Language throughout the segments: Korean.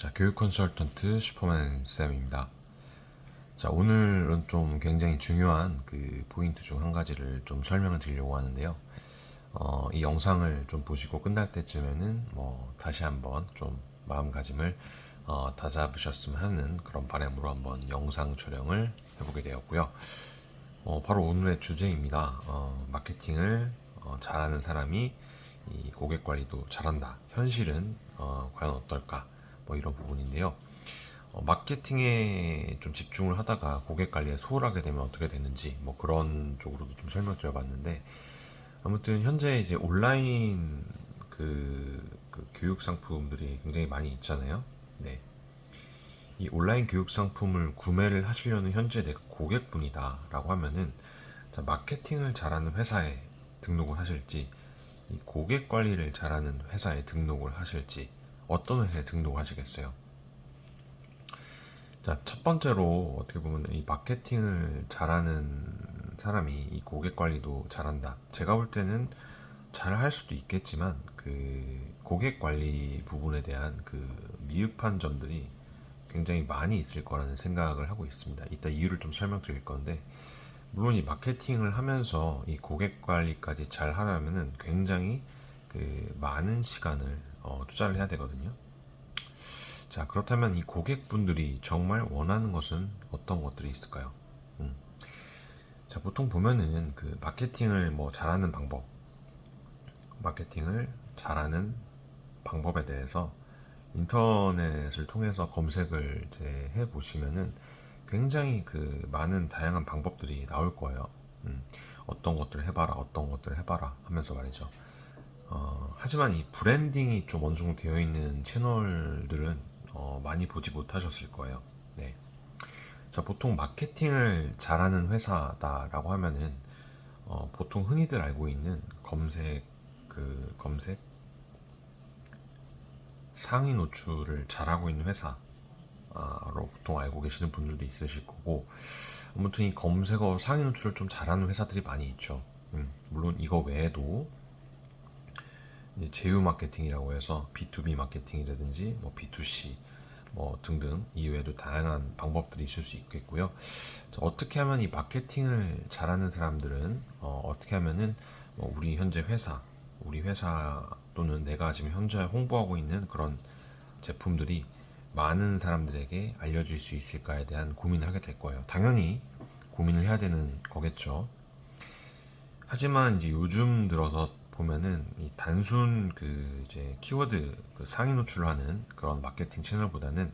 자, 교육 컨설턴트 슈퍼맨 쌤입니다. 자, 오늘은 좀 굉장히 중요한 그 포인트 중 한 가지를 좀 설명을 드리려고 하는데요. 이 영상을 좀 보시고 끝날 때쯤에는 다시 한번 좀 마음가짐을 다잡으셨으면 하는 그런 바람으로 한번 영상 촬영을 해보게 되었고요. 바로 오늘의 주제입니다. 마케팅을 잘하는 사람이 이 고객 관리도 잘한다. 현실은 과연 어떨까? 이런 부분인데요. 마케팅에 좀 집중을 하다가 고객 관리에 소홀하게 되면 어떻게 되는지 그런 쪽으로도 좀 설명드려봤는데, 아무튼 현재 이제 온라인 그 교육 상품들이 굉장히 많이 있잖아요. 네. 이 온라인 교육 상품을 구매를 하시려는 현재 내 고객분이다라고 하면은, 자, 마케팅을 잘하는 회사에 등록을 하실지, 이 고객 관리를 잘하는 회사에 등록을 하실지, 어떤 회사에 등록을 하시겠어요? 자, 첫 번째로 어떻게 보면 이 마케팅을 잘하는 사람이 이 고객 관리도 잘한다. 제가 볼 때는 잘 할 수도 있겠지만 그 고객 관리 부분에 대한 그 미흡한 점들이 굉장히 많이 있을 거라는 생각을 하고 있습니다. 이따 이유를 좀 설명드릴 건데, 물론 이 마케팅을 하면서 이 고객 관리까지 잘 하려면은 굉장히 그 많은 시간을 투자를 해야 되거든요. 자, 그렇다면 이 고객분들이 정말 원하는 것은 어떤 것들이 있을까요? 자, 보통 보면은 그 마케팅을 잘하는 방법, 마케팅을 잘하는 방법에 대해서 인터넷을 통해서 검색을 이제 해 보시면은 굉장히 그 많은 다양한 방법들이 나올 거예요. 어떤 것들을 해봐라, 어떤 것들을 해봐라 하면서 말이죠. 하지만 이 브랜딩이 좀 어느 정도 되어 있는 채널들은 많이 보지 못하셨을 거예요. 네. 자, 보통 마케팅을 잘하는 회사다라고 하면은 보통 흔히들 알고 있는 검색 상위 노출을 잘하고 있는 회사로 보통 알고 계시는 분들도 있으실 거고, 아무튼 이 검색어 상위 노출을 좀 잘하는 회사들이 많이 있죠. 물론 이거 외에도 제휴 마케팅이라고 해서 B2B 마케팅이라든지 B2C 등등 이외에도 다양한 방법들이 있을 수 있겠고요. 어떻게 하면 이 마케팅을 잘하는 사람들은 어떻게 하면은 우리 회사 또는 내가 지금 현재 홍보하고 있는 그런 제품들이 많은 사람들에게 알려질 수 있을까에 대한 고민을 하게 될 거예요. 당연히 고민을 해야 되는 거겠죠. 하지만 이제 요즘 들어서 보면은 이 단순 그 이제 키워드 그 상위 노출하는 그런 마케팅 채널보다는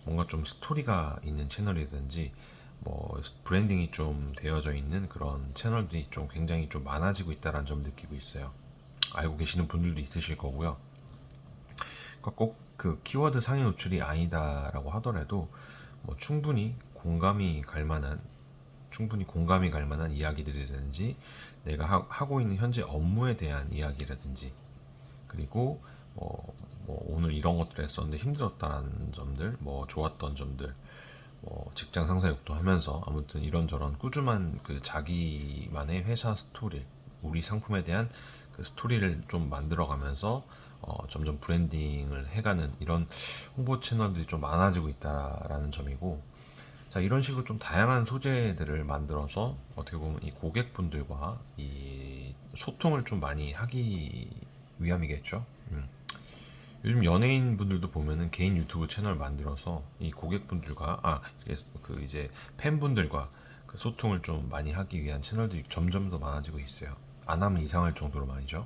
뭔가 좀 스토리가 있는 채널이든지 브랜딩이 좀 되어져 있는 그런 채널들이 좀 굉장히 좀 많아지고 있다는 점 느끼고 있어요. 알고 계시는 분들도 있으실 거고요. 그러니까 꼭 그 키워드 상위 노출이 아니다라고 하더라도 충분히 공감이 갈 만한 이야기들이라든지, 내가 하고 있는 현재 업무에 대한 이야기라든지, 그리고 오늘 이런 것들을 했었는데 힘들었다는 점들, 좋았던 점들, 직장 상사 욕도 하면서 아무튼 이런저런 꾸준한 그 자기만의 회사 스토리, 우리 상품에 대한 그 스토리를 좀 만들어가면서 점점 브랜딩을 해가는 이런 홍보 채널들이 좀 많아지고 있다라는 점이고, 자, 이런 식으로 좀 다양한 소재들을 만들어서 어떻게 보면 이 고객분들과 이 소통을 좀 많이 하기 위함이겠죠. 요즘 연예인 분들도 보면은 개인 유튜브 채널 만들어서 이 고객분들과 그 이제 팬분들과 그 소통을 좀 많이 하기 위한 채널들이 점점 더 많아지고 있어요. 안 하면 이상할 정도로 말이죠.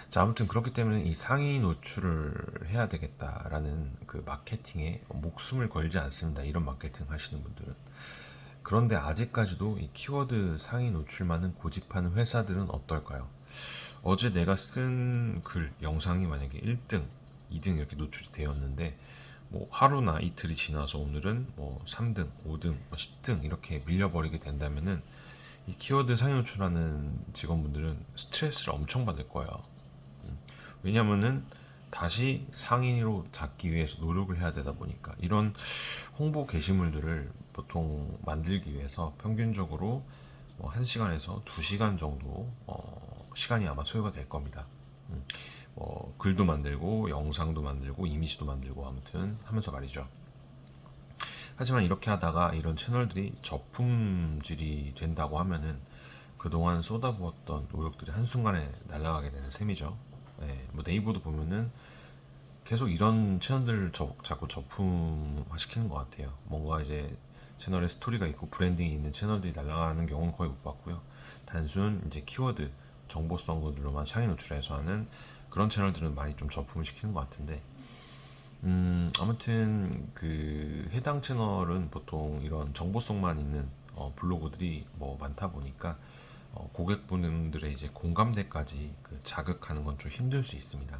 자, 아무튼 그렇기 때문에 이 상위 노출을 해야 되겠다라는 그 마케팅에 목숨을 걸지 않습니다. 이런 마케팅 하시는 분들은. 그런데 아직까지도 이 키워드 상위 노출만은 고집하는 회사들은 어떨까요? 어제 내가 쓴 글, 영상이 만약에 1등, 2등 이렇게 노출이 되었는데, 하루나 이틀이 지나서 오늘은 3등, 5등, 10등 이렇게 밀려버리게 된다면은 이 키워드 상위 노출하는 직원분들은 스트레스를 엄청 받을 거예요. 왜냐면은 다시 상위로 잡기 위해서 노력을 해야 되다 보니까, 이런 홍보 게시물들을 보통 만들기 위해서 평균적으로 1시간에서 2시간 정도 시간이 아마 소요가 될 겁니다. 글도 만들고 영상도 만들고 이미지도 만들고 아무튼 하면서 말이죠. 하지만 이렇게 하다가 이런 채널들이 저품질이 된다고 하면은 그동안 쏟아부었던 노력들이 한순간에 날아가게 되는 셈이죠. 네, 뭐 네이버도 보면은 계속 이런 채널들을 자꾸 저품화 시키는 것 같아요. 뭔가 이제 채널에 스토리가 있고 브랜딩이 있는 채널들이 날아가는 경우는 거의 못 봤고요. 단순 이제 키워드, 정보성 것들로만 상위 노출해서 하는 그런 채널들은 많이 좀 저품을 시키는 것 같은데, 아무튼 그 해당 채널은 보통 이런 정보성만 있는 블로그들이 뭐 많다 보니까 고객분들의 이제 공감대까지 그 자극하는 건 좀 힘들 수 있습니다.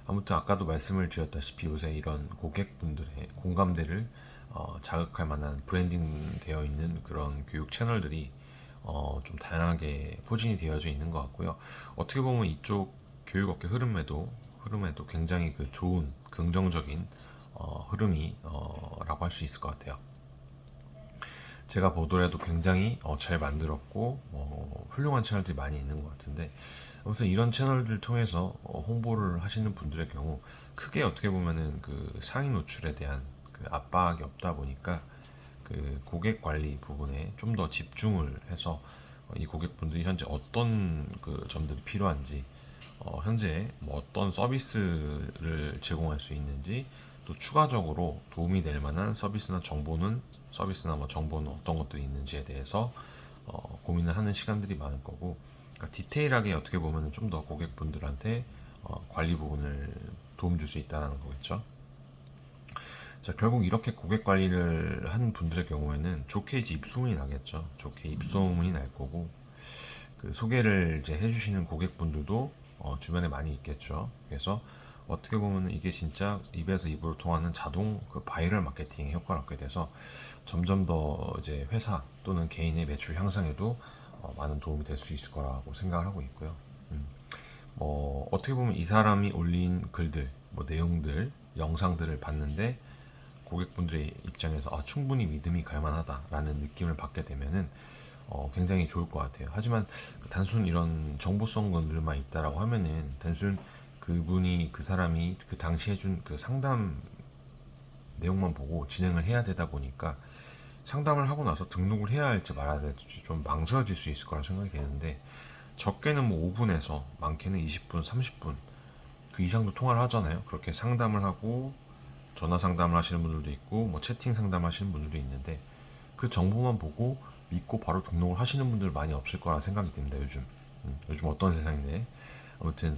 아무튼 아까도 말씀을 드렸다시피 요새 이런 고객분들의 공감대를 자극할 만한 브랜딩 되어 있는 그런 교육 채널들이 좀 다양하게 포진이 되어져 있는 것 같고요. 어떻게 보면 이쪽 교육업계 흐름에도 굉장히 그 좋은 긍정적인 흐름이 라고 할 수 있을 것 같아요. 제가 보더라도 굉장히 잘 만들었고 훌륭한 채널들이 많이 있는 것 같은데, 아무튼 이런 채널들 통해서 홍보를 하시는 분들의 경우 크게 어떻게 보면은 그 상위 노출에 대한 그 압박이 없다 보니까 그 고객 관리 부분에 좀 더 집중을 해서 이 고객분들이 현재 어떤 그 점들이 필요한지, 현재 뭐 어떤 서비스를 제공할 수 있는지, 또 추가적으로 도움이 될 만한 서비스나 뭐 정보는 어떤 것들이 있는지에 대해서 고민을 하는 시간들이 많을 거고, 그러니까 디테일하게 어떻게 보면 좀 더 고객분들한테 관리 부분을 도움 줄 수 있다는 거겠죠. 자, 결국 이렇게 고객 관리를 한 분들의 경우에는 좋게 이제 입소문이 나겠죠. 좋게 입소문이 날 거고, 그 소개를 이제 해주시는 고객분들도 주변에 많이 있겠죠. 그래서 어떻게 보면 이게 진짜 입에서 입으로 통하는 자동 그 바이럴 마케팅 효과를 얻게 돼서 점점 더 이제 회사 또는 개인의 매출 향상에도 많은 도움이 될 수 있을 거라고 생각을 하고 있고요. 뭐 어떻게 보면 이 사람이 올린 글들, 뭐 내용들, 영상들을 봤는데 고객분들의 입장에서 충분히 믿음이 갈 만하다라는 느낌을 받게 되면은 굉장히 좋을 것 같아요. 하지만 단순 이런 정보성 건들만 있다라고 하면은 단순 그 사람이 그 당시 해준 그 상담 내용만 보고 진행을 해야 되다 보니까 상담을 하고 나서 등록을 해야 할지 말아야 될지 좀 망설여질 수 있을 거라 생각이 되는데, 적게는 뭐 5분에서 많게는 20분, 30분 그 이상도 통화를 하잖아요. 그렇게 상담을 하고 전화 상담을 하시는 분들도 있고 뭐 채팅 상담하시는 분들도 있는데, 그 정보만 보고 믿고 바로 등록을 하시는 분들 많이 없을 거라 생각이 듭니다. 요즘 어떤 세상인데, 아무튼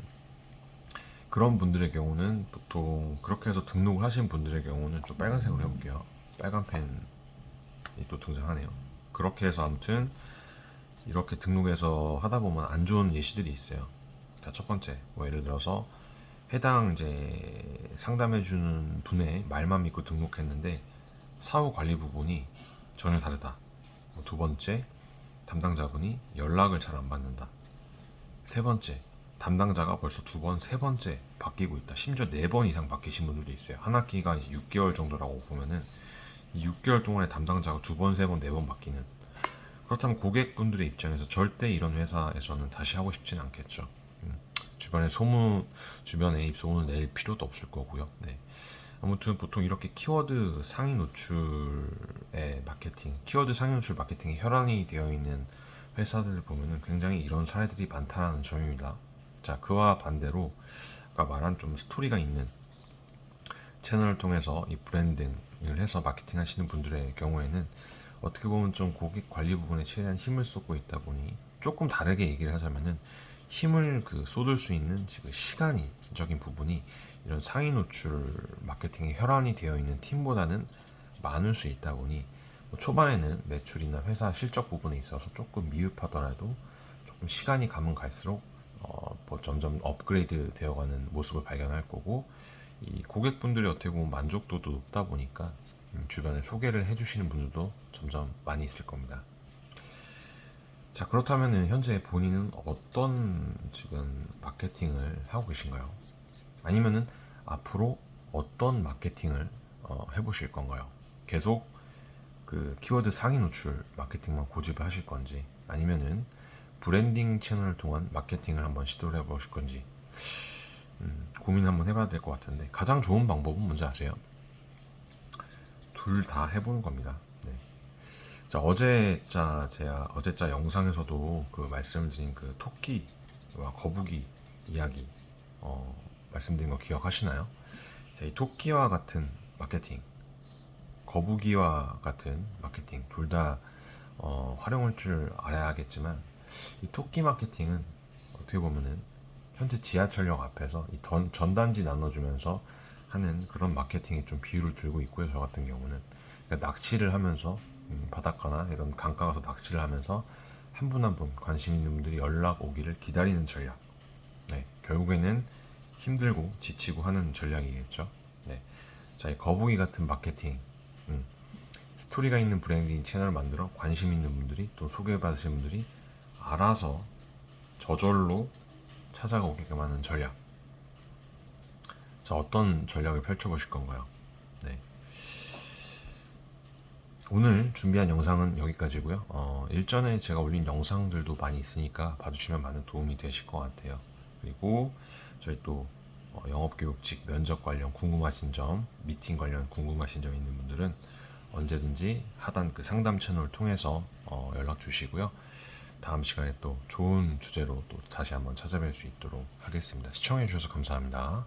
그런 분들의 경우는 보통 그렇게 해서 등록을 하신 분들의 경우는 좀 빨간색으로 해볼게요. 빨간 펜이 또 등장하네요. 그렇게 해서 아무튼 이렇게 등록해서 하다 보면 안 좋은 예시들이 있어요. 자, 첫 번째, 뭐 예를 들어서 해당 이제 상담해주는 분의 말만 믿고 등록했는데 사후 관리 부분이 전혀 다르다. 두 번째, 담당자분이 연락을 잘 안 받는다. 세 번째, 담당자가 벌써 두 번, 세 번째 바뀌고 있다. 심지어 네 번 이상 바뀌신 분들도 있어요. 한 학기가 이제 6개월 정도라고 보면은 이 6개월 동안에 담당자가 두 번, 세 번, 네 번 바뀌는. 그렇다면 고객분들의 입장에서 절대 이런 회사에서는 다시 하고 싶지는 않겠죠. 주변에 입소문을 낼 필요도 없을 거고요. 네. 아무튼 보통 이렇게 키워드 상위 노출의 마케팅, 키워드 상위 노출 마케팅이 혈안이 되어 있는 회사들을 보면은 굉장히 이런 사례들이 많다는 점입니다. 자, 그와 반대로 아까 말한 좀 스토리가 있는 채널을 통해서 이 브랜딩을 해서 마케팅 하시는 분들의 경우에는 어떻게 보면 좀 고객 관리 부분에 최대한 힘을 쏟고 있다 보니, 조금 다르게 얘기를 하자면은 힘을 그 쏟을 수 있는 지금 시간적인 부분이 이런 상위 노출 마케팅에 혈안이 되어 있는 팀보다는 많을 수 있다 보니, 뭐 초반에는 매출이나 회사 실적 부분에 있어서 조금 미흡하더라도 조금 시간이 가면 갈수록 뭐 점점 업그레이드 되어가는 모습을 발견할 거고, 이 고객분들이 어떻게 보면 만족도도 높다 보니까 주변에 소개를 해주시는 분들도 점점 많이 있을 겁니다. 자, 그렇다면 현재 본인은 어떤 지금 마케팅을 하고 계신가요? 아니면은 앞으로 어떤 마케팅을 해보실 건가요? 계속 그 키워드 상위 노출 마케팅만 고집을 하실 건지, 아니면은 브랜딩 채널을 통한 마케팅을 한번 시도를 해보실 건지, 고민 한번 해봐야 될 것 같은데 가장 좋은 방법은 뭔지 아세요? 둘 다 해보는 겁니다. 네. 자, 제가 어제자 영상에서도 그 말씀드린 그 토끼와 거북이 이야기 말씀드린 거 기억하시나요? 자, 이 토끼와 같은 마케팅, 거북이와 같은 마케팅 둘 다 활용할 줄 알아야겠지만 이 토끼 마케팅은 어떻게 보면은 현재 지하철역 앞에서 이 전단지 나눠주면서 하는 그런 마케팅에 좀 비율을 들고 있고요. 저 같은 경우는 그러니까 낚시를 하면서 바닷가나 이런 강가 가서 낚시를 하면서 한 분 한 분 관심 있는 분들이 연락 오기를 기다리는 전략. 네, 결국에는 힘들고 지치고 하는 전략이겠죠. 네, 자, 이 거북이 같은 마케팅, 스토리가 있는 브랜딩 채널을 만들어 관심 있는 분들이 또 소개받으신 분들이 알아서 저절로 찾아오게끔 하는 전략. 자, 어떤 전략을 펼쳐보실 건가요? 네. 오늘 준비한 영상은 여기까지고요. 일전에 제가 올린 영상들도 많이 있으니까 봐주시면 많은 도움이 되실 것 같아요. 그리고 저희 또 영업교육직 면접 관련 궁금하신 점, 미팅 관련 궁금하신 점 있는 분들은 언제든지 하단 그 상담 채널을 통해서 연락 주시고요. 다음 시간에 또 좋은 주제로 또 다시 한번 찾아뵐 수 있도록 하겠습니다. 시청해 주셔서 감사합니다.